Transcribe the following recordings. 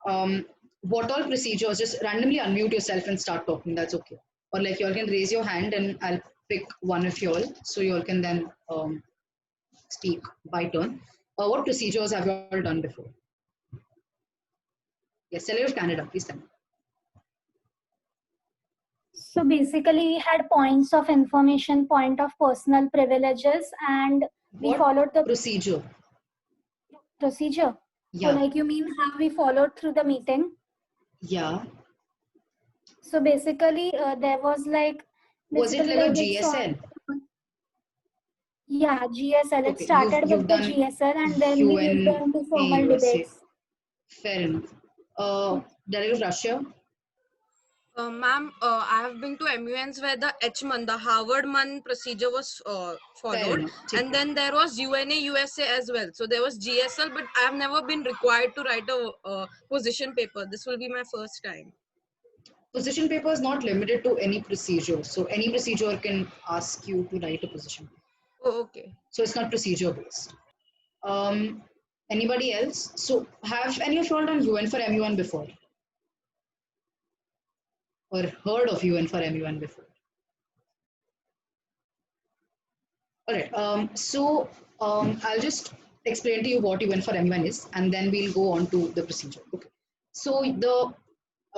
what all procedures, just randomly unmute yourself and start talking. That's okay. Or like you all can raise your hand and I'll pick one of you all. So you all can then speak by turn. What procedures have you all done before? Yes, Salary of Canada, please tell me. So basically, we had points of information, point of personal privileges, and we followed the procedure. Procedure? Yeah. So like you mean how we followed through the meeting? Yeah. So basically, there was like... Was it like a GSL? Yeah, GSL. It Okay, started you've with the done GSL and then we moved on to formal USA. debates. Fair enough. Delegate of Russia? Ma'am, I have been to MUNs where the HMUN, the Harvard-MUN procedure was followed. And then there was UNA USA as well. So there was GSL, but I have never been required to write a position paper. This will be my first time. Position paper is not limited to any procedure. So any procedure can ask you to write a position paper. Oh, okay. So it's not procedure based. Anybody else? So have any of you all done UN for MUN before? Or heard of UN for MUN before? All right. I'll just explain to you what UN for MUN is, and then we'll go on to the procedure. Okay. So the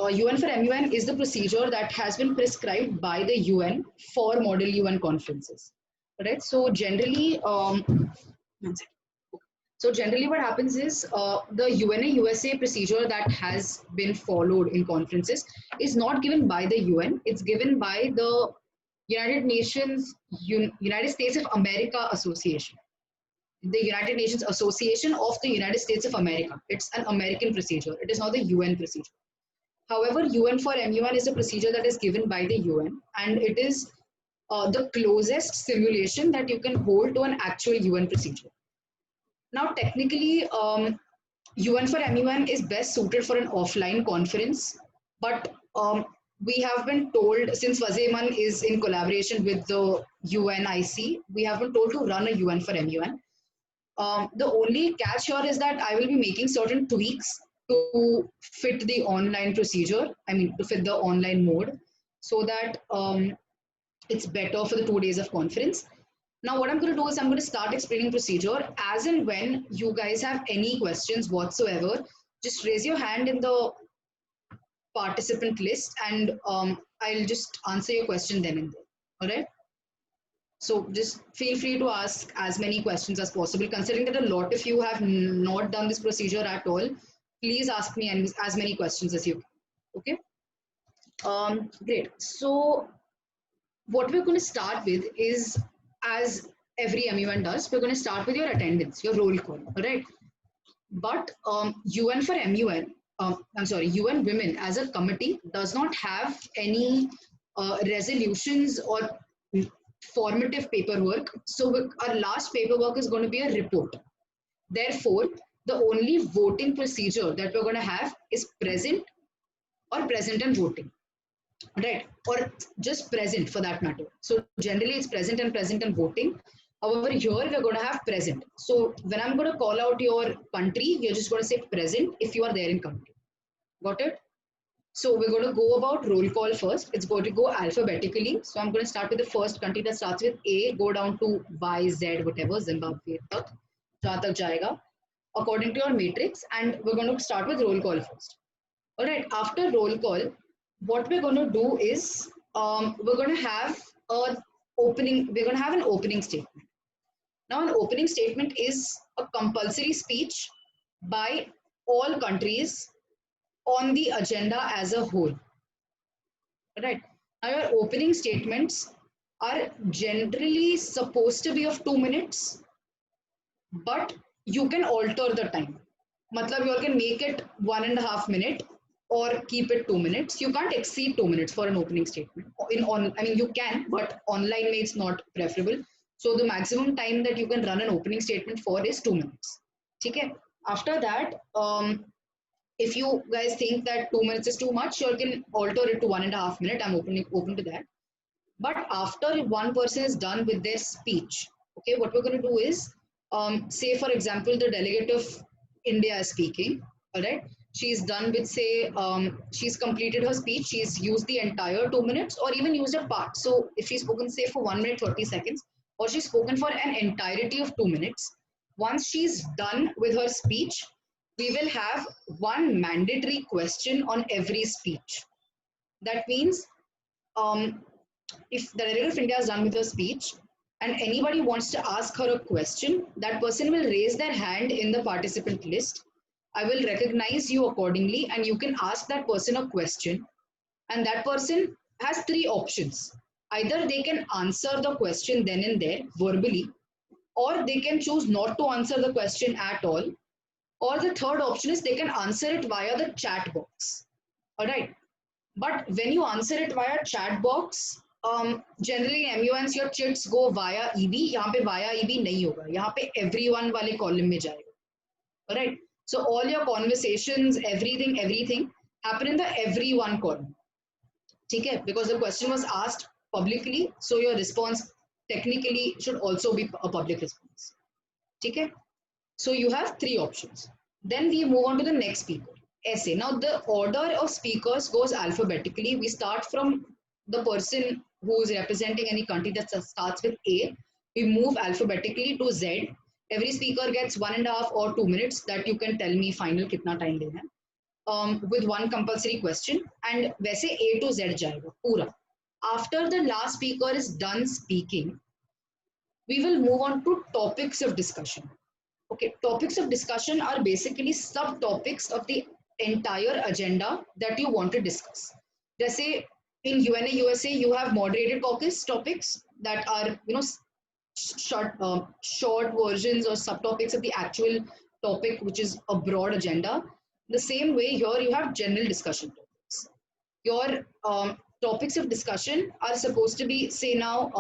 UN for MUN is the procedure that has been prescribed by the UN for model UN conferences. Right. So generally, what happens is the UNA USA procedure that has been followed in conferences is not given by the UN. It's given by the United Nations, United States of America Association. The United Nations Association of the United States of America. It's an American procedure. It is not the UN procedure. However, UN for MUN is a procedure that is given by the UN, and it is the closest simulation that you can hold to an actual UN procedure. Now, technically, UN for MUN is best suited for an offline conference, but we have been told, since WASEMUN is in collaboration with the UNIC, we have been told to run a UN for MUN. The only catch here is that I will be making certain tweaks to fit the online procedure, to fit the online mode, so that it's better for the 2 days of conference. Now, what I'm going to do is I'm going to start explaining procedure. As and when you guys have any questions whatsoever, just raise your hand in the participant list and I'll just answer your question then and there. All right? So just feel free to ask as many questions as possible. Considering that a lot of you have not done this procedure at all, please ask me as many questions as you can. Okay? Great. So what we're going to start with is, as every MUN does, we're going to start with your attendance, your roll call, all right? But UN for MUN, UN Women as a committee does not have any resolutions or formative paperwork. So our last paperwork is going to be a report. Therefore, the only voting procedure that we're going to have is present or present and voting. Right, or just present for that matter. So generally it's present and voting. However, here we're going to have present. So when I'm going to call out your country, you're just going to say present if you are there in country. Got it? So we're going to go about roll call first. It's going to go alphabetically. So I'm going to start with the first country that starts with A, go down to Y, Z, whatever, Zimbabwe, tak, jahan tak jayega, according to your matrix. And we're going to start with roll call first. All right, after roll call, what we're going to do is we're going to have an opening statement. Now, an opening statement is a compulsory speech by all countries on the agenda as a whole. Right. Now, your opening statements are generally supposed to be of 2 minutes, but you can alter the time. Matlab, you can make it 1.5 minutes or keep it 2 minutes. You can't exceed 2 minutes for an opening statement. You can, but online it's not preferable. So the maximum time that you can run an opening statement for is 2 minutes. Okay. After that, if you guys think that 2 minutes is too much, you can alter it to 1.5 minutes. I'm open to that. But after one person is done with their speech, okay, what we're going to do is, say for example, the delegate of India is speaking. All right. she's done with, say, she's completed her speech, she's used the entire 2 minutes or even used a part. So if she's spoken, say, for 1 minute 30 seconds, or she's spoken for an entirety of 2 minutes, once she's done with her speech, we will have one mandatory question on every speech. That means if the Director of India is done with her speech and anybody wants to ask her a question, that person will raise their hand in the participant list. I will recognize you accordingly and you can ask that person a question. And that person has three options. Either they can answer the question then and there verbally, or they can choose not to answer the question at all. Or the third option is they can answer it via the chat box. All right. But when you answer it via chat box, generally MUNs your chits go via EB. यहाँ पे via EB नहीं होगा. यहाँ पे everyone वाले column में जाएगा. All right. So all your conversations, everything happen in the everyone column. ठीक है? Because the question was asked publicly, so your response technically should also be a public response. ठीक है? So you have three options. Then we move on to the next speaker. Essay. Now the order of speakers goes alphabetically. We start from the person who is representing any country that starts with A. We move alphabetically to Z. Every speaker gets 1.5 or 2 minutes that you can tell me final kitna time देना है. With one compulsory question. And वैसे A to Z जाएगा पूरा. After the last speaker is done speaking, we will move on to topics of discussion. Okay, topics of discussion are basically subtopics of the entire agenda that you want to discuss. Jैसे in UNA USA, you have moderated caucus topics that are, short versions or subtopics of the actual topic, which is a broad agenda. The same way here, you have general discussion topics. Your topics of discussion are supposed to be, say now,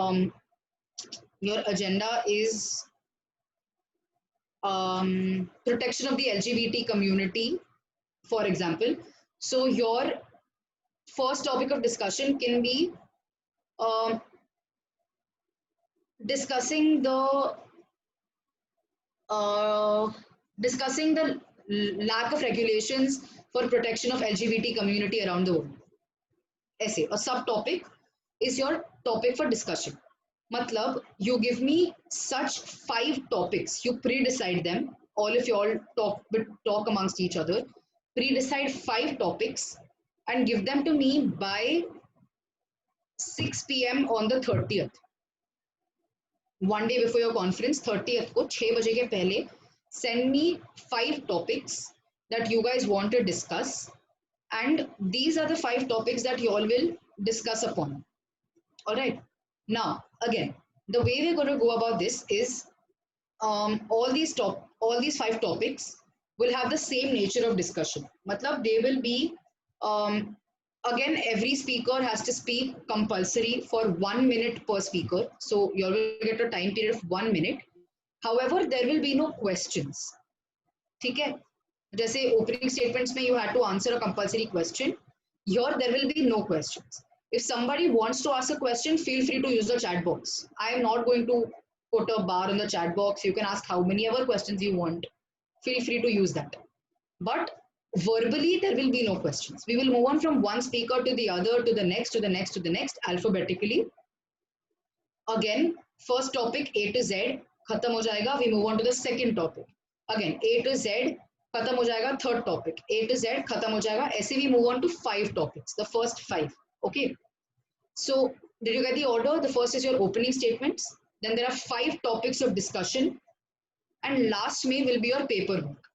your agenda is protection of the LGBT community, for example. So your first topic of discussion can be discussing the lack of regulations for protection of LGBT community around the world. Essay, a subtopic is your topic for discussion. Matlab, you give me such 5 topics, you pre-decide them, all of you all talk amongst each other, pre-decide 5 topics and give them to me by 6 p.m. on the 30th. One day before your conference, 30th ko 6 baje ke pehle, send me 5 topics that you guys want to discuss, and these are the 5 topics that you all will discuss upon. All right. Now, again, the way we're going to go about this is all these 5 topics will have the same nature of discussion. Matlab, they will be, again, every speaker has to speak compulsory for 1 minute per speaker. So you will get a time period of 1 minute. However, there will be no questions. ठीक है? जैसे opening statements में you had to answer a compulsory question. Here, there will be no questions. If somebody wants to ask a question, feel free to use the chat box. I am not going to put a bar on the chat box. You can ask how many ever questions you want. Feel free to use that. But verbally, there will be no questions. We will move on from one speaker to the other, to the next, to the next, to the next, alphabetically. Again, first topic, A to Z, khatam ho jayega. We move on to the second topic. Again, A to Z, khatam ho jayega. Third topic, A to Z, khatam ho jayega. Aise we move on to 5 topics, the first 5. Okay. So, did you get the order? The first is your opening statements. Then there are 5 topics of discussion. And last May will be your paperwork.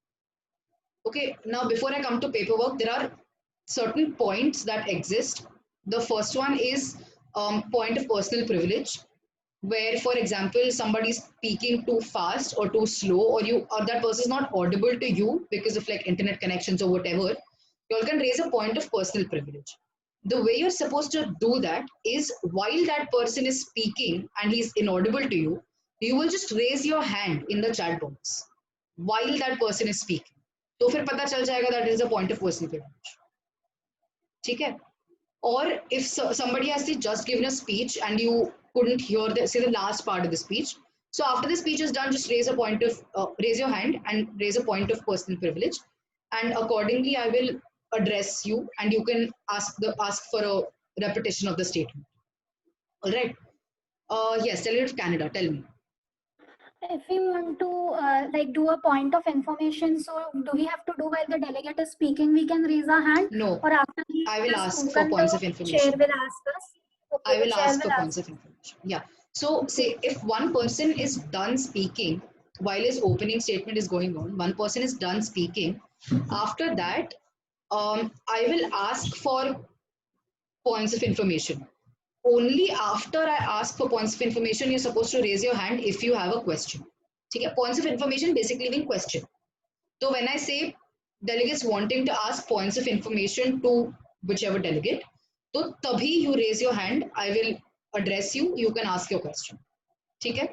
Okay. Now, before I come to paperwork, there are certain points that exist. The first one is point of personal privilege, where, for example, somebody is speaking too fast or too slow, or that person is not audible to you because of like internet connections or whatever. You all can raise a point of personal privilege. The way you're supposed to do that is while that person is speaking and he's inaudible to you, you will just raise your hand in the chat box while that person is speaking. So फिर पता चल जाएगा that is a point of personal privilege. ठीक है? Or if somebody has just given a speech and you couldn't hear the last part of the speech, so after the speech is done, just raise your hand and raise a point of personal privilege. and accordingly I will address you, and you can ask for a repetition of the statement. All right. Yes, Delegate of Canada, tell me. If we want to like do a point of information, so do we have to do while the delegate is speaking, we can raise our hand? No, Or after he I will has ask for spoken, points of the chair information. will ask us? Okay, I will the chair ask will for points ask. of information. Yeah. So say if one person is done speaking while his opening statement is going on, one person is done speaking. After that, I will ask for points of information. Only after I ask for points of information, you're supposed to raise your hand if you have a question. Okay? Points of information basically mean question. So when I say delegates wanting to ask points of information to whichever delegate, so tabhi you raise your hand, I will address you, you can ask your question. Okay?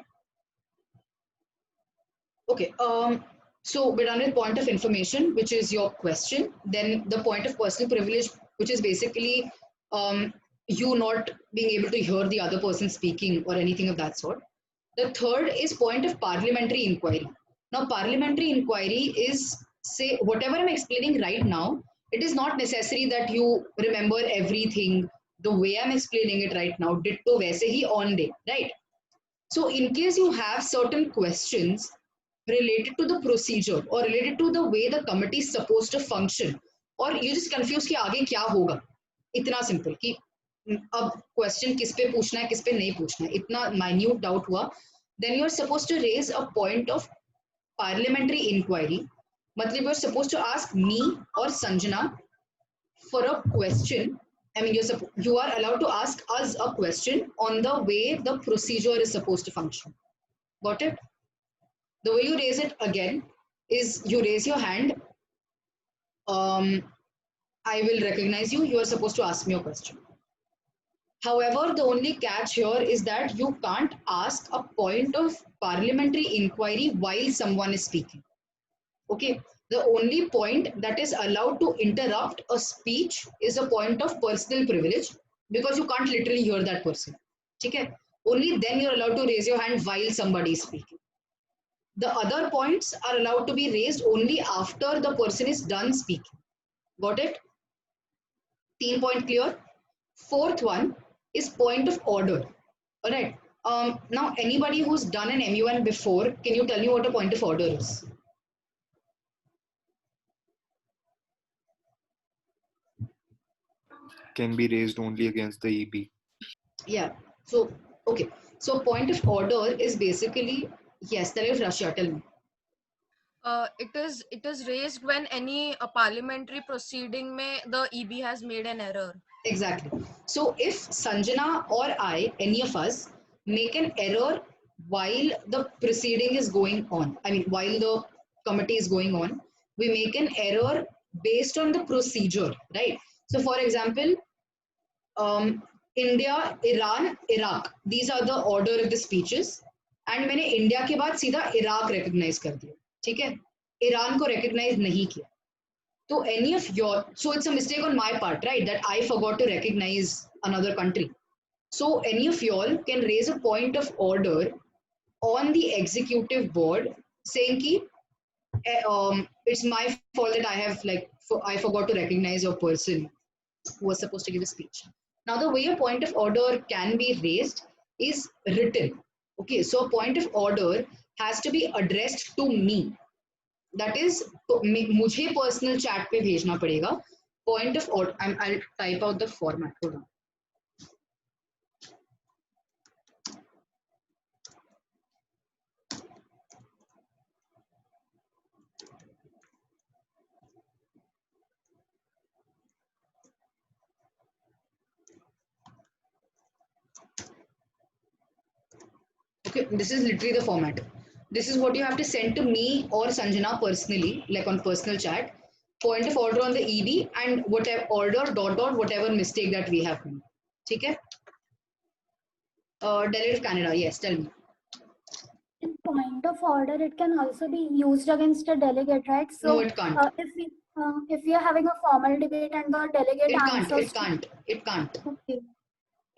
Okay. So we're done with point of information, which is your question. Then the point of personal privilege, which is basically you not being able to hear the other person speaking or anything of that sort. The third is point of parliamentary inquiry. Now, parliamentary inquiry is, say, whatever I'm explaining right now, it is not necessary that you remember everything the way I'm explaining it right now. Ditto वैसे ही on day, right? So, in case you have certain questions related to the procedure or related to the way the committee is supposed to function, or you just confused कि आगे क्या होगा, इतना simple कि अब question किस पे पूछना है किस पे नहीं पूछना है, इतना minute doubt हुआ, then you're supposed to raise a point of parliamentary inquiry. मतलब you're supposed to ask me or Sanjana for a question. I mean, you are allowed to ask us a question on the way the procedure is supposed to function. Got it? The way you raise it again is you raise your hand. I will recognize you. You are supposed to ask me a question. However, the only catch here is that you can't ask a point of parliamentary inquiry while someone is speaking. Okay, the only point that is allowed to interrupt a speech is a point of personal privilege, because you can't literally hear that person. Okay, only then you're allowed to raise your hand while somebody is speaking. The other points are allowed to be raised only after the person is done speaking. Got it? 3 point clear. Fourth one is point of order. All right. Now, anybody who's done an MUN before, can you tell me what a point of order is? Can be raised only against the EB. Yeah. So, okay. So, point of order is basically, yes, there is Russia. Tell me. It is raised when any parliamentary proceeding may the EB has made an error. Exactly. So, if Sanjana or I, any of us, make an error while the proceeding is going on, I mean, while the committee is going on, we make an error based on the procedure, right? So, for example, India, Iran, Iraq, these are the order of the speeches. And मैंने India के बाद सीधा Iraq recognize कर दिया, ठीक है? Iran को recognize नहीं किया. So any of your, so it's a mistake on my part, right? That I forgot to recognize another country. So any of y'all can raise a point of order on the executive board saying ki, it's my fault that I have I forgot to recognize a person who was supposed to give a speech. Now the way a point of order can be raised is written. Okay, so a point of order has to be addressed to me. That is, मुझे personal chat पे भेजना पड़ेगा. Point of order. I'll type out the format. Hold on. Okay, this is literally the format. This is what you have to send to me or Sanjana personally, like on personal chat. Point of order on the ED and whatever order dot whatever mistake that we have made. Okay? Delegate of Canada, yes, tell me. In point of order, it can also be used against a delegate, right? So No, it can't. If we are having a formal debate and the delegate answers, it can't. Okay.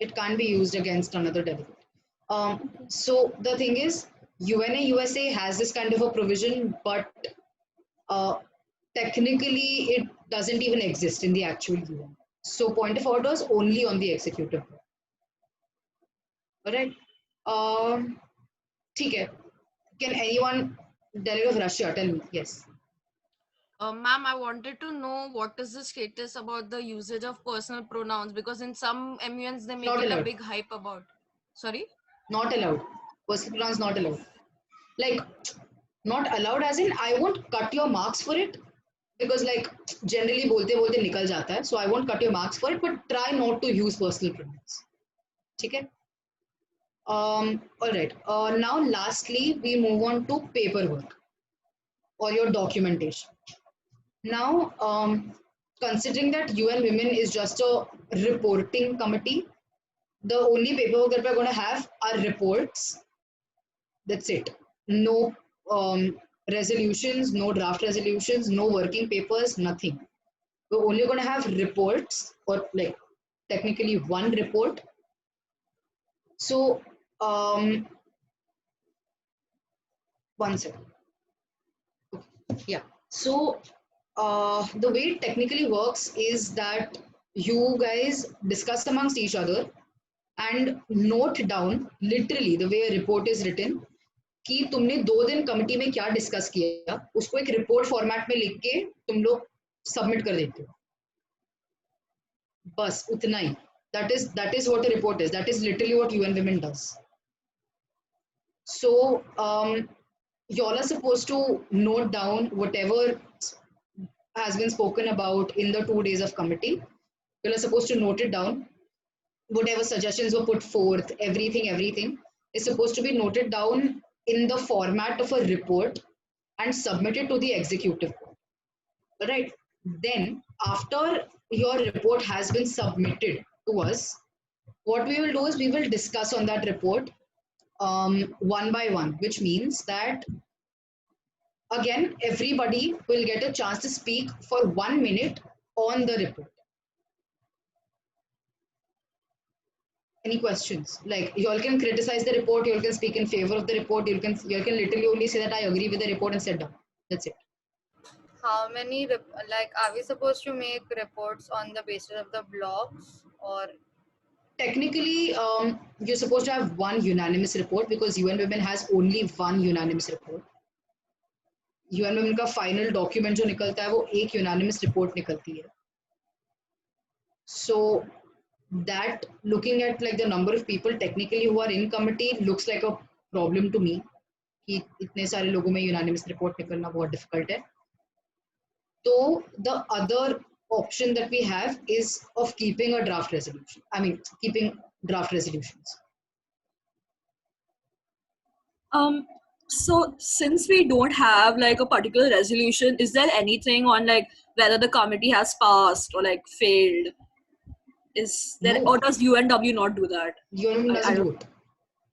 It can't be used against another delegate. So the thing is, UNA USA has this kind of a provision, but technically it doesn't even exist in the actual UN. So point of order is only on the executive. All right. ठीक है. Can anyone, delegate of Russia, tell me? Yes. Ma'am, I wanted to know what is the status about the usage of personal pronouns, because in some MUNs they make Not it a allowed. big hype about. Sorry? Not allowed. Personal pronouns not allowed. Like, not allowed as in I won't cut your marks for it, because like generally बोलते बोलते निकल जाता है, so I won't cut your marks for it, but try not to use personal pronouns. ठीक है? All right. Now lastly we move on to paperwork or your documentation. Now, considering that UN Women is just a reporting committee, the only paperwork that we're going to have are reports. That's it. No resolutions, no draft resolutions, no working papers, nothing. We're only going to have reports, or like technically one report. So, one second. Yeah. So, the way it technically works is that you guys discuss amongst each other and note down literally the way a report is written कि तुमने 2 दिन committee में क्या discuss किया, उसको एक report format में लिख के तुम लोग सबमिट कर देते हो. बस उतना ही. That is what a report is. That is literally what UN Women does. So you all are supposed to note down whatever has been spoken about in the 2 days of committee. You are supposed to note it down. Whatever suggestions were put forth, everything is supposed to be noted down in the format of a report and submitted to the executive board. All right. Then, after your report has been submitted to us, what we will do is we will discuss on that report one by one, which means that again, everybody will get a chance to speak for 1 minute on the report. Any questions? Like, you all can criticize the report, you all can speak in favor of the report, you can literally only say that I agree with the report and sit down. That's it. How many, like, are we supposed to make reports on the basis of the blogs, or? Technically, you're supposed to have one unanimous report because UN Women has only one unanimous report. UN Women का final document जो निकलता है वो एक unanimous report निकलती है. So that, looking at like the number of people technically who are in committee, looks like a problem to me कि इतने सारे लोगों में unanimous report निकलना बहुत difficult है. So the other option that we have is of keeping a draft resolution. I mean, keeping draft resolutions. So since we don't have like a particular resolution, is there anything on like whether the committee has passed or like failed? Is there, No. or does UNW not do that? UN Women doesn't do it.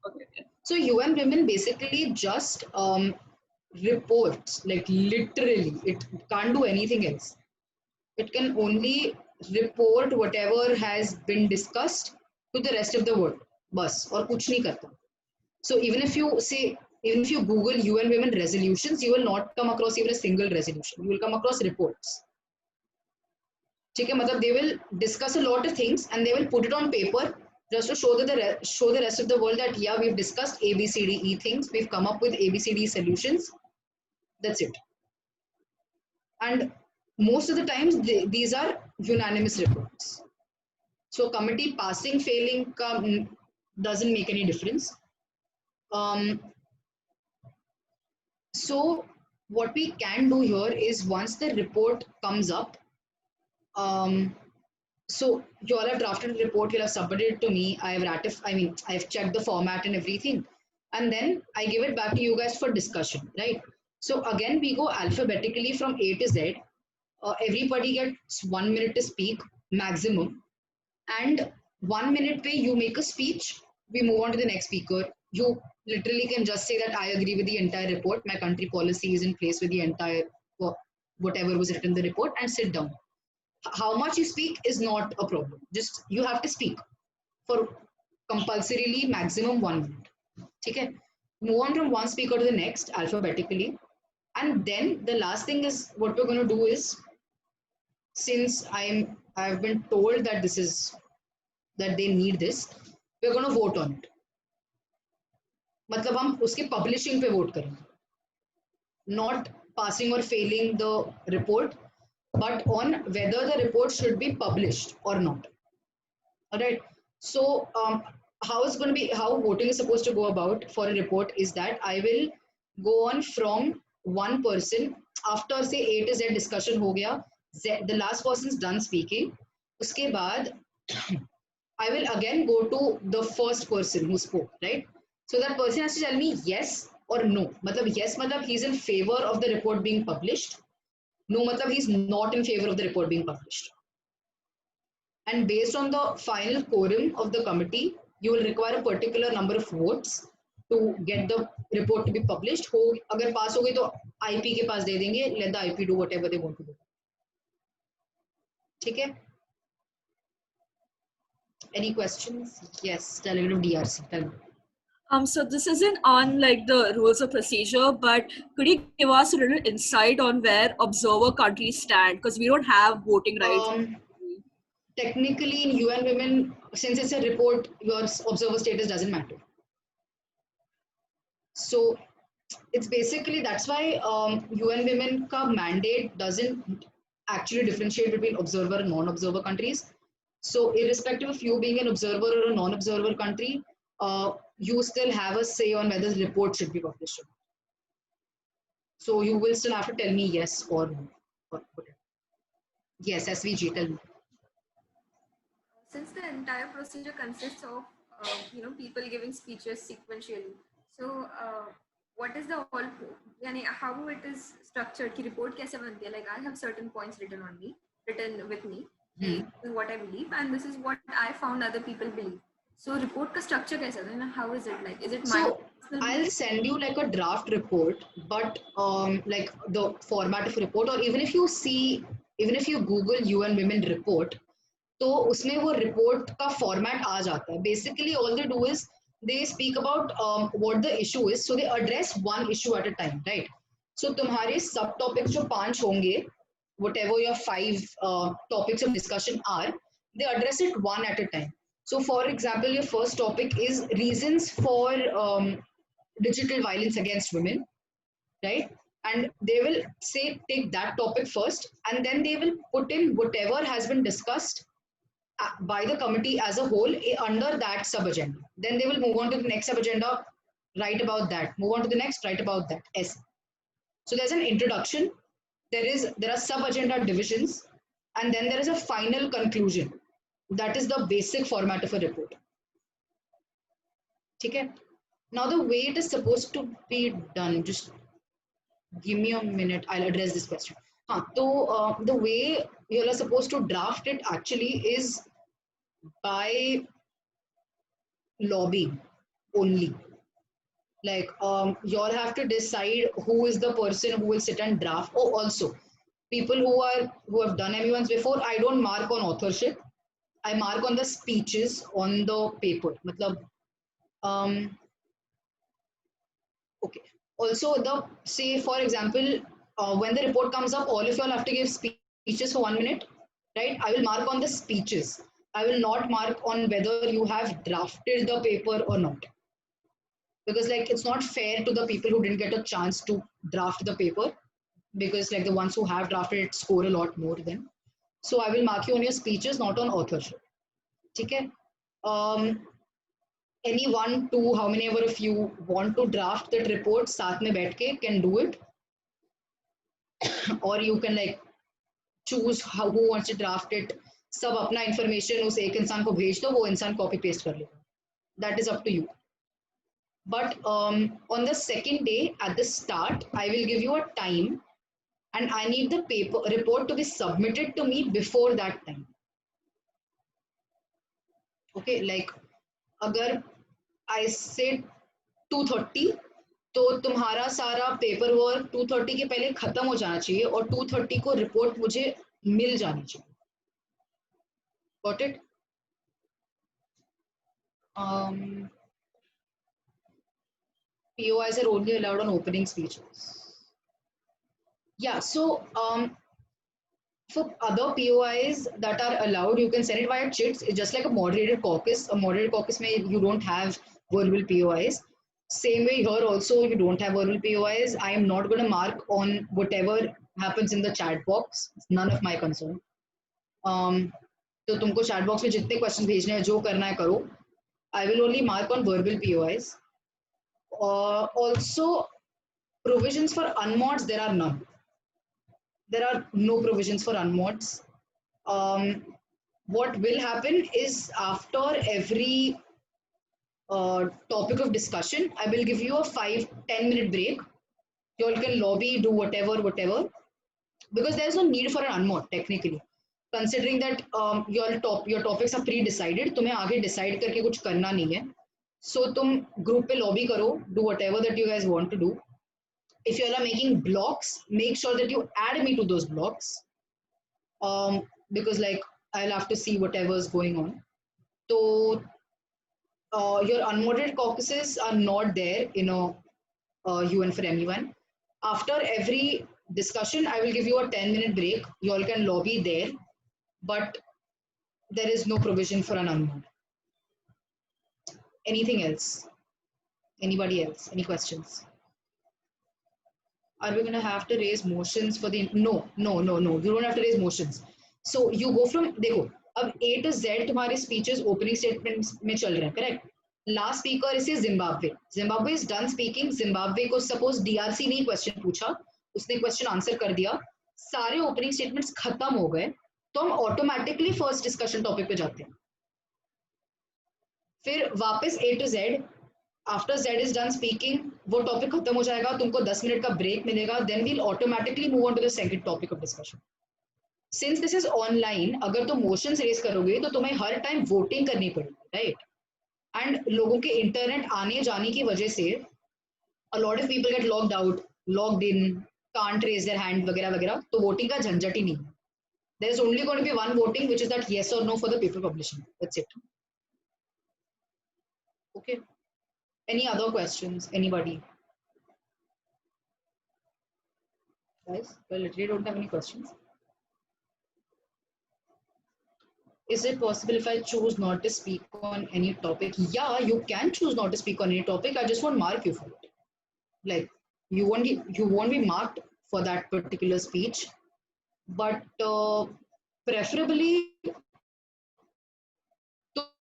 Okay. So UN Women basically just reports, like literally, it can't do anything else. It can only report whatever has been discussed to the rest of the world. Bas, और कुछ नहीं करता. So even if you Google UN Women resolutions, you will not come across even a single resolution. You will come across reports. ठीक है, मतलब they will discuss a lot of things and they will put it on paper just to show the rest of the world that yeah, we've discussed A, B, C, D, E things. We've come up with A, B, C, D solutions. That's it. And most of the times these are unanimous reports. So committee passing, failing doesn't make any difference. So what we can do here is once the report comes up, so you all have drafted a report, you'll have submitted it to me, I've checked the format and everything, and then I give it back to you guys for discussion, right? So again, we go alphabetically from A to Z. Everybody gets 1 minute to speak maximum, and 1 minute where you make a speech, we move on to the next speaker. You literally can just say that I agree with the entire report, my country policy is in place with the entire whatever was written in the report, and sit down. How much you speak is not a problem, just you have to speak for compulsorily maximum 1 minute. Okay, move on from one speaker to the next alphabetically, And then the last thing is what we're going to do is, since I've been told that that they need this, we're going to vote on it. मतलब हम उसके publishing पे vote करेंगे, not passing or failing the report, but on whether the report should be published or not. All right. So how voting is supposed to go about for a report is that I will go on from one person after say A to Z discussion हो गया, the last person's done speaking, उसके बाद I will again go to the first person who spoke, right? So that person has to tell me yes or no. मतलब yes मतलब he's in favor of the report being published. No मतलब he's not in favor of the report being published. And based on the final quorum of the committee, you will require a particular number of votes to get the report to be published. हो अगर pass हो गई तो IP के पास दे देंगे. Let the IP do whatever they want to do. ठीक है? Any questions? Yes, delegate of DRC. Tell me. So this isn't on like the rules of procedure, but could you give us a little insight on where observer countries stand? Because we don't have voting rights. Technically, in UN Women, since it's a report, your observer status doesn't matter. So it's basically, that's why UN Women ka mandate doesn't actually differentiate between observer and non-observer countries. So irrespective of you being an observer or a non-observer country, you still have a say on whether the report should be published or not. So you will still have to tell me yes or no. Or whatever. Yes, SVG, tell me. Since the entire procedure consists of people giving speeches sequentially, so what is the whole, how it is structured? Ki report kaise banti hai? Like I have certain points written with me. This is what I believe, and this is what I found other people believe. So report ka structure kaisa hai? How is it like? Is it so I'll send you like a draft report, but like the format of report, or even if you Google UN Women report, तो उसमें वो report का format आ जाता है. Basically all they do is they speak about what the issue is, so they address one issue at a time, right? So तुम्हारे sub topics जो 5 होंगे, whatever your 5 topics of discussion are, they address it one at a time. So for example, your first topic is reasons for digital violence against women, right? And they will say take that topic first, and then they will put in whatever has been discussed by the committee as a whole under that sub agenda. Then they will move on to the next sub agenda, write about that, move on to the next, write about that. Yes. So there's an introduction, there are sub agenda divisions, and then there is a final conclusion. That is the basic format of a report. Okay. Now the way it is supposed to be done, just give me a minute, I'll address this question. So the way you are supposed to draft it actually is by lobbying only. Like you all have to decide who is the person who will sit and draft. Oh, also people who have done MUNs before, I don't mark on authorship. I mark on the speeches on the paper. Matlab, okay. Also, say for example, when the report comes up, all of you all have to give speeches for 1 minute, right? I will mark on the speeches. I will not mark on whether you have drafted the paper or not. Because like it's not fair to the people who didn't get a chance to draft the paper, because like the ones who have drafted it score a lot more than. So I will mark you on your speeches, not on authorship. Okay? Any 1, 2, how many ever of you want to draft that report, साथ में बैठ के can do it. Or you can like choose who wants to draft it. सब अपना information उस एक इंसान को भेज दो, वो इंसान copy paste कर लेगा. That is up to you. But on the second day at the start, I will give you a time, and I need the report to be submitted to me before that time. Okay, like अगर I say 2:30, तो तुम्हारा सारा paper work 2:30 के पहले खत्म हो जाना चाहिए और 2:30 को रिपोर्ट मुझे मिल जानी चाहिए. Got it? POIs are only allowed on opening speeches. Yeah, so for other POIs that are allowed, you can send it via chits. It's just like a moderated caucus. A moderated caucus may you don't have verbal POIs. Same way here also you don't have verbal POIs. I am not going to mark on whatever happens in the chat box. It's none of my concern. तो तुमको chat box में जितने questions भेजने हैं जो करना है करो. I will only mark on verbal POIs. Also, provisions for unmods, there are none. There are no provisions for unmods. What will happen is after every topic of discussion, I will give you a 5-10 minute break. You all can lobby, do whatever, because there's no need for an unmod technically. Considering that your topics are pre-decided, तुम्हें आगे decide करके कुछ करना नहीं है. So तुम group पे lobby करो, do whatever that you guys want to do. If you all are making blocks, make sure that you add me to those blocks. Because like I'll have to see whatever's going on. So your unmoderated caucuses are not there in a UN for anyone. After every discussion, I will give you a 10-minute break. You all can lobby there, but there is no provision for an unmod. Anything else? Anybody else? Any questions? Are we going to have to raise motions for the... No. You don't have to raise motions. So you go from... देखो, अब A to Z तुम्हारे speeches, opening statements में चल रहे हैं, correct? Last speaker is Zimbabwe. Zimbabwe is done speaking. Zimbabwe को suppose DRC ने question पूछा, उसने question answer कर दिया, सारे opening statements खत्म हो गए, तो हम automatically first discussion topic पे जाते हैं. फिर वापस A to Z, after Z is done speaking, वो topic खत्म हो जाएगा, तुमको 10 मिनट का break मिलेगा, then we'll automatically move on to the second topic of discussion. Since this is online, अगर तुम motions raise करोगे तो तुम्हें हर time voting करनी पड़ेगी, right? And लोगों के internet आने जाने की वजह से a lot of people get logged out, logged in, can't raise their hand वगैरह वगैरह, तो voting का झंझट ही नहीं है. There is only going to be one voting, which is that yes or no for the paper publishing. That's it. Okay. Any other questions? Anybody? Guys, I literally don't have any questions. Is it possible if I choose not to speak on any topic? Yeah, you can choose not to speak on any topic. I just won't mark you for it. Like you won't be marked for that particular speech. But preferably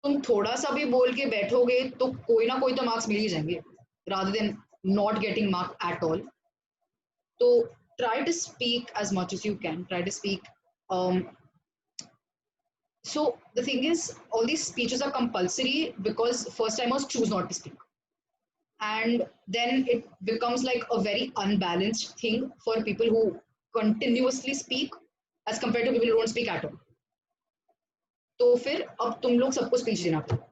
तुम थोड़ा सा भी बोल के बैठोगे तो कोई ना कोई तो मार्क्स मिल ही जाएंगे, rather than not getting marked at all. So try to speak as much as you can. Try to speak. So the thing is, all these speeches are compulsory because first timers choose not to speak, and then it becomes like a very unbalanced thing for people who continuously speak as compared to people who don't speak at all. तो फिर अब तुम लोग सबको speech देना पड़ेगा.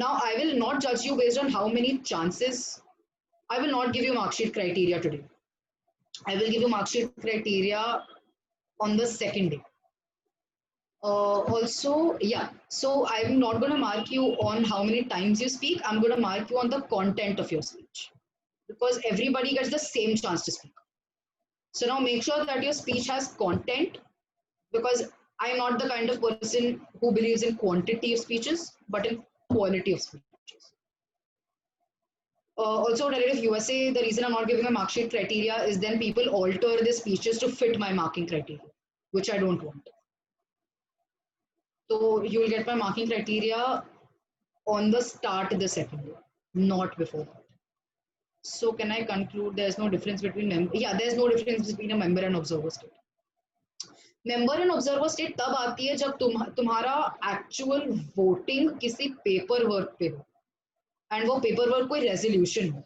Now I will not judge you based on how many chances. I will not give you mark sheet criteria today. I will give you mark sheet criteria on the second day. Also, yeah, so I'm not going to mark you on how many times you speak. I'm going to mark you on the content of your speech, because everybody gets the same chance to speak. So now make sure that your speech has content, because I'm not the kind of person who believes in quantity of speeches, but in quality of speeches. Also, relative USA, the reason I'm not giving a mark sheet criteria is then people alter their speeches to fit my marking criteria, which I don't want. So you will get my marking criteria on the start of the second year, not before that. So can I conclude there's no difference between there's no difference between a member and observer state. Member and observer state तब आती है जब तुम्हारा actual voting किसी paperwork पे हो, and वो paperwork कोई resolution हो,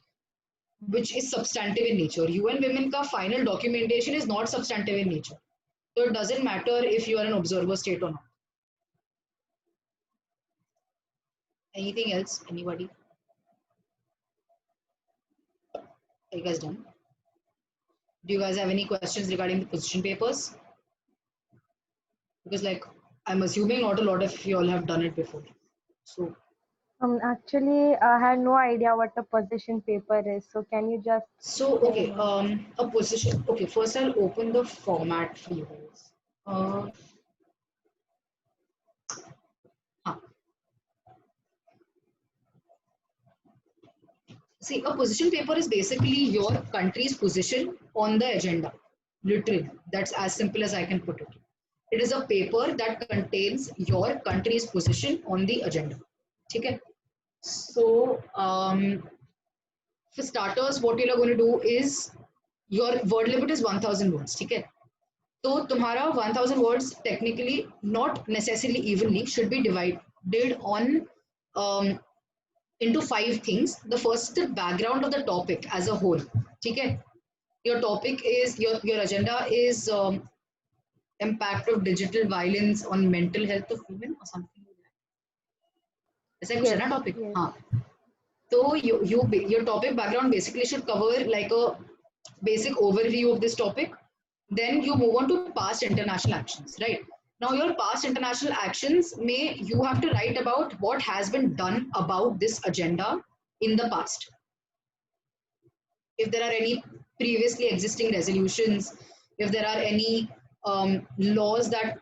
which is substantive in nature. UN Women का final documentation is not substantive in nature, so it doesn't matter if you are an observer state or not. Anything else? Anybody? Are you guys done? Do you guys have any questions regarding the position papers? Because like I'm assuming not a lot of you all have done it before. So Actually, I had no idea what a position paper is. So can you just So, tell okay, me? a position. Okay, first I'll open the format for you guys. Huh. See, a position paper is basically your country's position on the agenda. Literally, that's as simple as I can put it. It is a paper that contains your country's position on the agenda. Okay. So, for starters, what you're going to do is your word limit is 1000 words. Okay. So, तुम्हारा 1000 words technically not necessarily evenly should be divided on um, into 5 things. The first, the background of the topic as a whole. Okay. Your topic is your agenda is impact of digital violence on mental health of women or something like that. ऐसा कुछ है Yes, ना topic? yes. हाँ. So your topic background basically should cover like a basic overview of this topic. Then you move on to past international actions, right? Now your past international actions may you have to write about what has been done about this agenda in the past. If there are any previously existing resolutions, if there are any laws that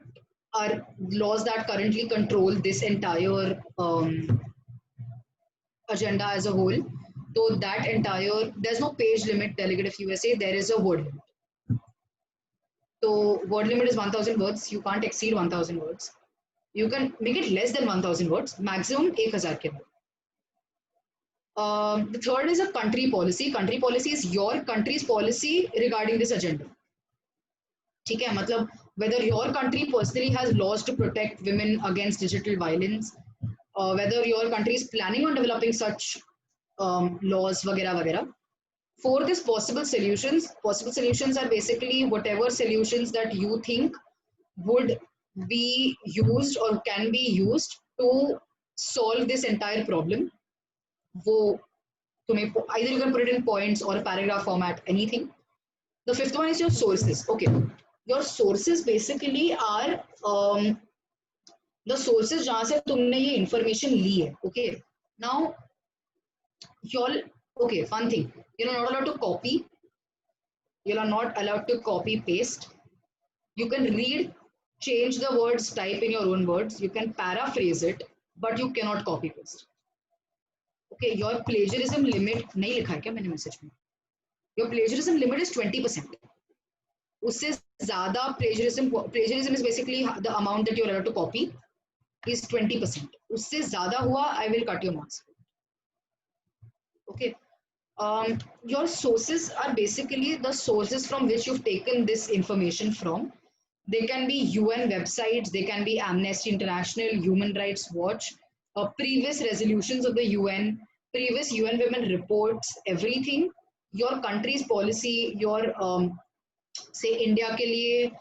currently control this entire agenda as a whole. So that entire, there's no page limit, delegate of USA, there is a word limit. So word limit is 1000 words. You can't exceed 1000 words. You can make it less than 1000 words, maximum 1000 ke. The third is a country policy. Country policy is your country's policy regarding this agenda. ठीक है, मतलब whether your country personally has laws to protect women against digital violence, whether your country is planning on developing such laws, वगैरह वगैरह. Fourth is possible solutions. Possible solutions are basically whatever solutions that you think would be used or can be used to solve this entire problem. वो तुम्हें either you can put it in points or a paragraph format, anything. The fifth one is your sources. Okay, your sources basically are the sources जहाँ से तुमने ये information ली है. Okay, now y'all. Okay, fun thing. You're not allowed to copy. You are not allowed to copy paste. You can read, change the words, type in your own words. You can paraphrase it, but you cannot copy paste. Okay, your plagiarism limit नहीं लिखा है क्या मैंने message में? Your plagiarism limit is 20%. उससे ज़्यादा plagiarism is basically the amount that you're allowed to copy is 20%. उससे ज़्यादा हुआ, I will cut your marks. Okay. Your sources are basically the sources from which you've taken this information from. They can be UN websites, they can be Amnesty International, Human Rights Watch, previous resolutions of the UN, previous UN Women reports, everything. Your country's policy, your say India के लिए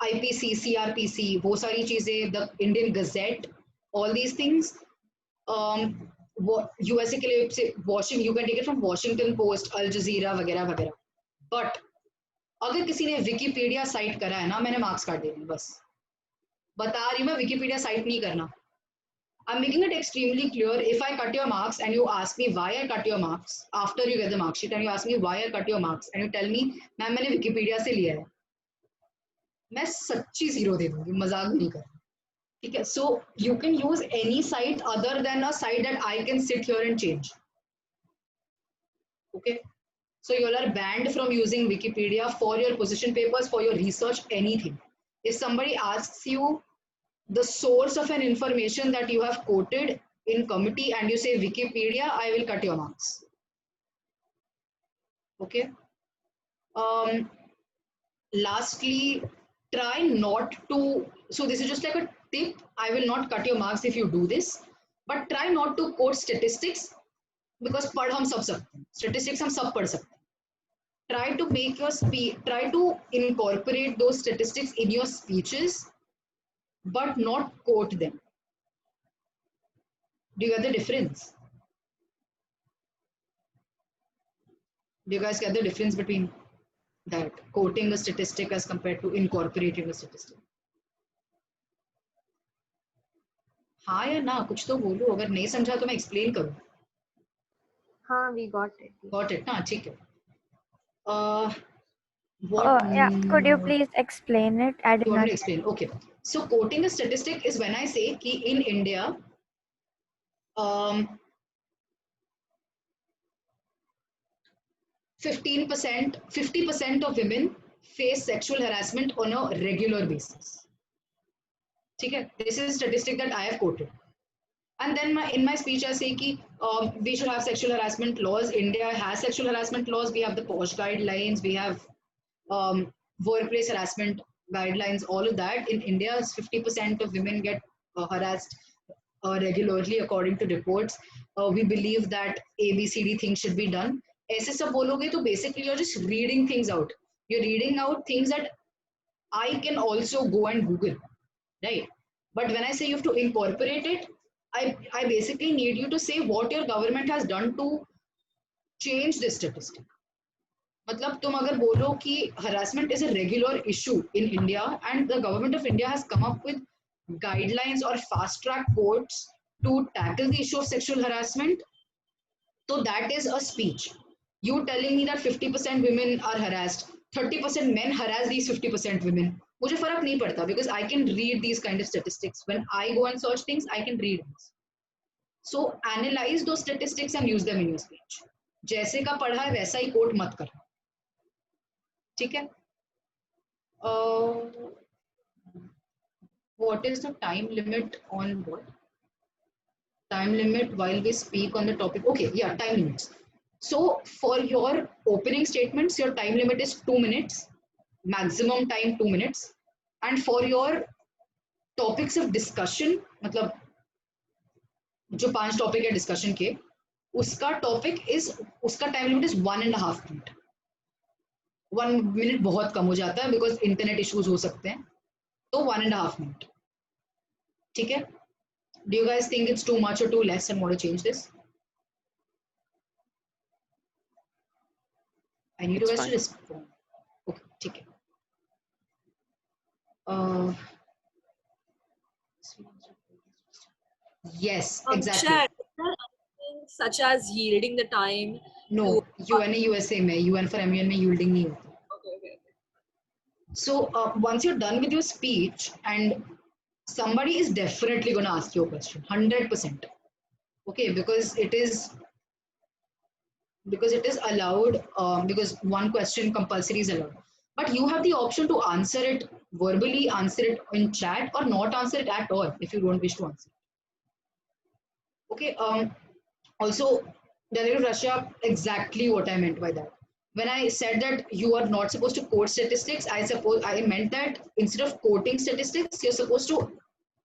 IPC, CRPC, वो सारी चीजें, the Indian Gazette, all these things. USA के लिए से Washington, you can take it from Washington Post, Al Jazeera वगैरह वगैरह. But अगर किसी ने विकीपीडिया साइट करा है ना, मैंने मार्क्स काट दिए बस. बता रही मैं विकीपीडिया साइट नहीं करना. I'm making it extremely clear. If I cut your marks and you ask me why I cut your marks after you get the mark sheet and you ask me why I cut your marks and you tell me ma'am मैंने Wikipedia से लिया है, मैं सच्ची 0 दे दूंगी, मजाक नहीं कर. ठीक है, so you can use any site other than a site that I can sit here and change. Okay, so you all are banned from using Wikipedia for your position papers, for your research, anything. If somebody asks you the source of an information that you have quoted in committee and you say Wikipedia, I will cut your marks. Okay. Lastly, try not to, so this is just like a tip, I will not cut your marks if you do this, but try not to quote statistics because पढ़ हम सब सकते हैं, statistics हम सब पढ़ सकते हैं. Try to make your speech, try to incorporate those statistics in your speeches, but not quote them. Do you get the difference? Do you guys get the difference between that quoting a statistic as compared to incorporating a statistic? हाँ या ना कुछ तो बोलो, अगर नहीं समझा तो मैं एक्सप्लेन करूँ. हाँ, we got it. Got it ना, ठीक है. What Yeah, could you more please explain it? I did you want me not to explain? Okay. So quoting a statistic is when I say कि in India, 50% of women face sexual harassment on a regular basis. ठीक है? This is a statistic that I have quoted. And then in my speech I say कि we should have sexual harassment laws. India has sexual harassment laws. We have the POSH guidelines. We have workplace harassment guidelines. All of that. In India, 50% of women get harassed regularly according to reports. We believe that ABCD things should be done. ऐसे सब बोलोगे तो basically you're just reading things out. You're reading out things that I can also go and Google, right? But when I say you have to incorporate it, I basically need you to say what your government has done to change this statistic. मतलब तुम अगर बोलो कि harassment is a regular issue in India and the government of India has come up with guidelines or fast track courts to tackle the issue of sexual harassment, so that is a speech. You telling me that 50% women are harassed, 30% men harass these 50% women. मुझे फर्क नहीं पड़ता because I can read these kind of statistics. When I go and search things, I can read this. So analyze those statistics and use them in your speech. जैसे का पढ़ा है वैसा ही coat मत कर. ठीक है? What is the time limit on what? Time limit while we speak on the topic. Okay, yeah, time limits. So for your opening statements, your time limit is 2 minutes, maximum time 2 minutes. And for your topics of discussion, मतलब जो 5 topic है discussion के, उसका topic is उसका time limit is 1.5 minute. 1 minute बहुत कम हो जाता है बिकॉज इंटरनेट इश्यूज हो सकते हैं, तो 1.5 मिनट. ठीक है? Do you guys think it's too much or too less and want to change this? I need you guys to respond. Okay, ठीक है. Yes, exactly. Such as yielding the time. No, UNA USA में UN for MUN में yielding नहीं होता. Okay. So once you're done with your speech, and somebody is definitely going to ask you a question, 100%. Okay, because it is allowed, because one question compulsory is allowed. But you have the option to answer it verbally, answer it in chat, or not answer it at all if you don't wish to answer. Okay. Also, Delegate Russia, exactly what I meant by that. When I said that you are not supposed to quote statistics, I meant that instead of quoting statistics, you're supposed to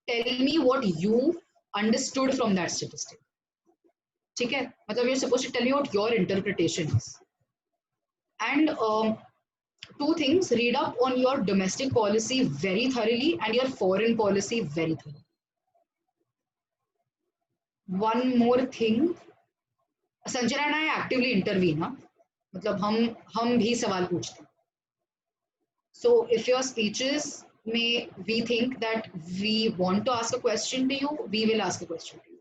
tell me what you understood from that statistic. ठीक है? मतलब you're supposed to tell me what your interpretation is. And 2 things: read up on your domestic policy very thoroughly and your foreign policy very thoroughly. One more thing, Sanjana and I actively intervene. हाँ? मतलब हम भी सवाल पूछते हैं. So if your speeches may we think that we want to ask a question to you, we will ask a question to you.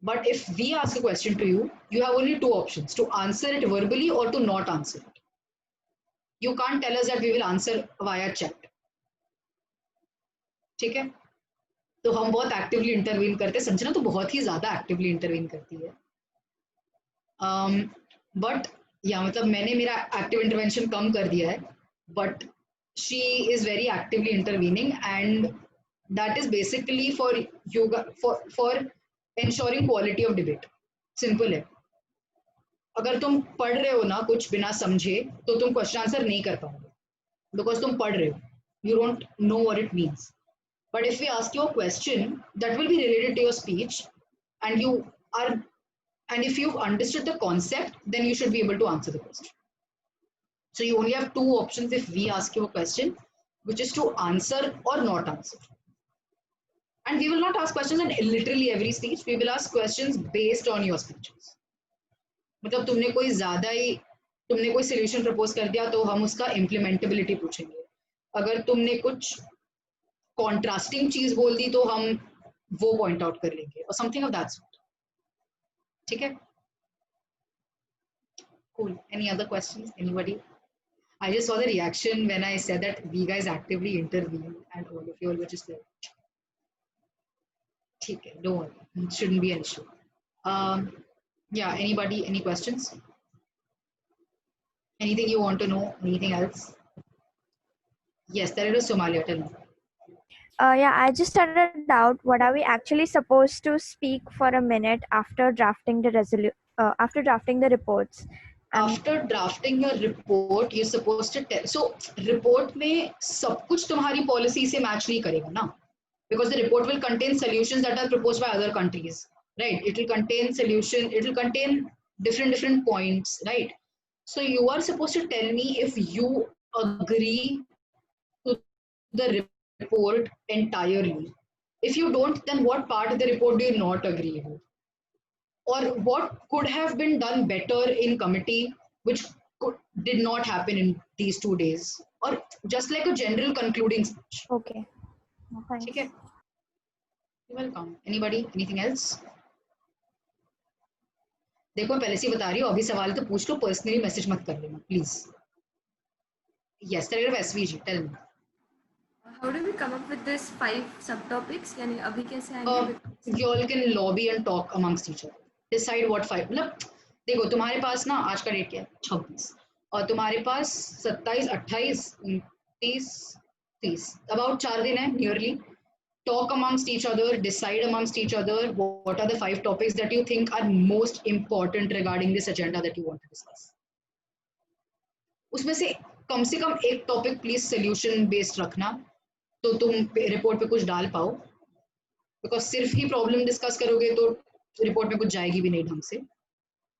But if we ask a question to you, you have only 2 options: to answer it verbally or to not answer it. You can't tell us that we will answer via chat. ठीक है? तो हम बहुत actively intervene करते हैं. संजना तो बहुत ही ज्यादा एक्टिवली इंटरवीन करती है. बट या मतलब मैंने मेरा एक्टिव इंटरवेंशन कम कर दिया है, but she is very actively intervening and that is basically for yoga for ensuring quality of debate. Simple है. अगर तुम पढ़ रहे हो ना कुछ बिना समझे तो तुम क्वेश्चन आंसर नहीं कर पाओगे बिकॉज तुम पढ़ रहे हो. You don't know what it means. But if we ask you a question that will be related to your speech and if you've understood the concept, then you should be able to answer the question. So you only have 2 options if we ask you a question, which is to answer or not answer. And we will not ask questions in literally every speech. We will ask questions based on your speeches. मतलब तुमने कोई solution propose कर दिया तो हम उसका implementability पूछेंगे. अगर तुमने कुछ contrasting चीज बोल दी तो हम वो point out कर लेंगे or something of that sort. ठीक है? Cool. Any other questions? Anybody? I just saw the reaction when I said that we guys actively intervene, and all of you all were just like, okay, don't worry, it shouldn't be an issue. Yeah, anybody, any questions? Anything you want to know? Anything else? Yes, there is Somalia, tell me. Yeah, I just had a doubt. What are we actually supposed to speak for a minute after drafting the after drafting the reports? After drafting your report, you're supposed to tell. So, report में सब कुछ तुम्हारी policy से match नहीं करेगा ना? Because the report will contain solutions that are proposed by other countries, right? It will contain solution. It will contain different points, right? So you are supposed to tell me if you agree to the report entirely. If you don't, then what part of the report do you not agree with? Or what could have been done better in committee, which did not happen in these 2 days? Or just like a general concluding speech. Okay. No, thanks. Okay. You're welcome. Anybody? Anything else? देखो मैं पहले से बता रही हूँ अभी सवाल तो पूछ लो पर्सनली मैसेज मत कर लेना please yes tell SVG tell me How do we come up with this 5 subtopics? यानी अभी कैसे आएंगे? You all can lobby and talk amongst each other. Decide what 5 मतलब देखो तुम्हारे पास ना आज का डेट क्या है 26 और तुम्हारे पास 27 28 29 30 अबाउट 4 दिन है nearly talk amongst each other, decide amongst each other what are the 5 topics that you think are most important regarding this agenda that you want to discuss. उसमें से कम एक टॉपिक प्लीज सोल्यूशन बेस्ड रखना तो तुम report पे कुछ डाल पाओ बिकॉज सिर्फ ही प्रॉब्लम डिस्कस करोगे तो रिपोर्ट में कुछ जाएगी भी नहीं ढंग से.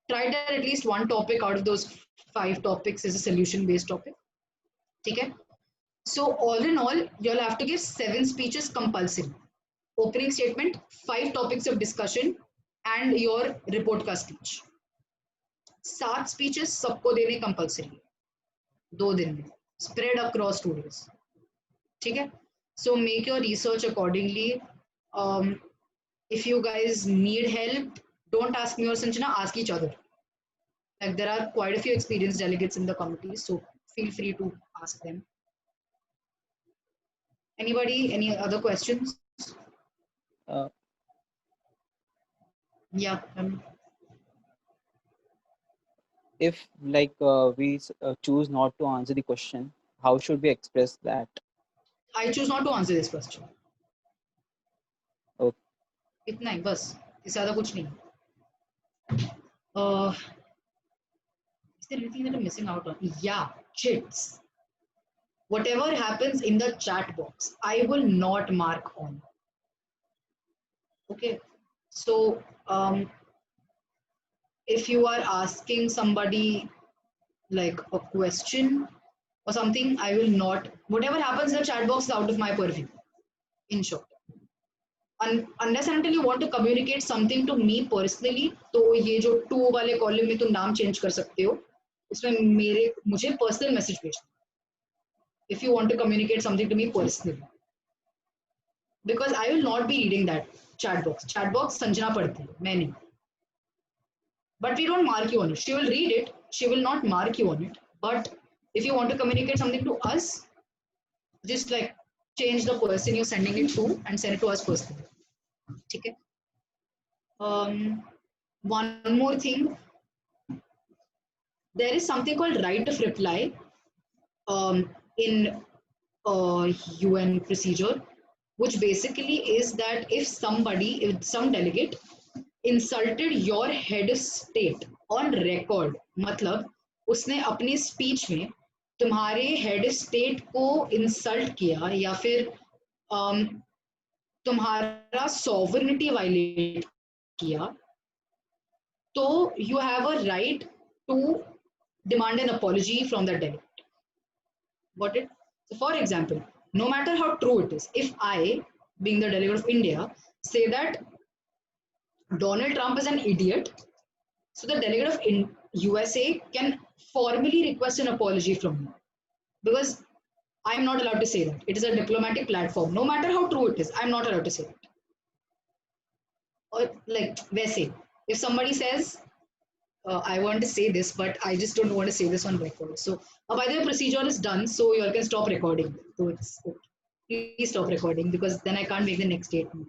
Try that at least one topic out of those 5 topics is a solution based topic. ठीक है. So all in all, you'll have to give 7 speeches compulsory. Opening statement, 5 topics of discussion, and your report का speech. 7 speeches सबको देने compulsory. 2 दिन में. Spread across 2 days. ठीक है? So make your research accordingly. If you guys need help, don't ask me or Sanjana, ask each other. Like there are quite a few experienced delegates in the committee, so feel free to ask them. Anybody? Any other questions? Yeah. If like we choose not to answer the question, how should we express that? I choose not to answer this question. Okay. इतना ही बस इससे ज़्यादा कुछ नहीं. Is there anything that I'm missing out on? Yeah, chits. Whatever happens in the chat box, I will not mark on. Okay, so if you are asking somebody like a question or something, I will not. Whatever happens in the chat box is out of my purview. In short, unless and until you want to communicate something to me personally, तो ये जो 2 वाले column में तुम नाम change कर सकते हो, इसमें मुझे पर्सनल मैसेज भेजना. If you want to communicate something to me personally, because I will not be reading that chat box. Chat box Sanjana padti hai, main nahi. But we don't mark you on it. She will read it. She will not mark you on it. But if you want to communicate something to us, just like change the person you're sending it to and send it to us personally. Okay. One more thing. There is something called right of reply. In UN procedure, which basically is that if some delegate insulted your head of state on record, मतलब उसने अपनी speech में तुम्हारे head of state को insult किया या फिर तुम्हारा sovereignty violate किया, तो you have a right to demand an apology from that delegate. Got it? So for example, no matter how true it is, if I, being the delegate of India, say that Donald Trump is an idiot, so the delegate of USA can formally request an apology from me. Because I am not allowed to say that. It is a diplomatic platform. No matter how true it is, I am not allowed to say that. like वैसे, if somebody says, I want to say this, but I just don't want to say this on record. So, by the way, procedure is done, so you all can stop recording. So it's okay. Please stop recording because then I can't make the next statement.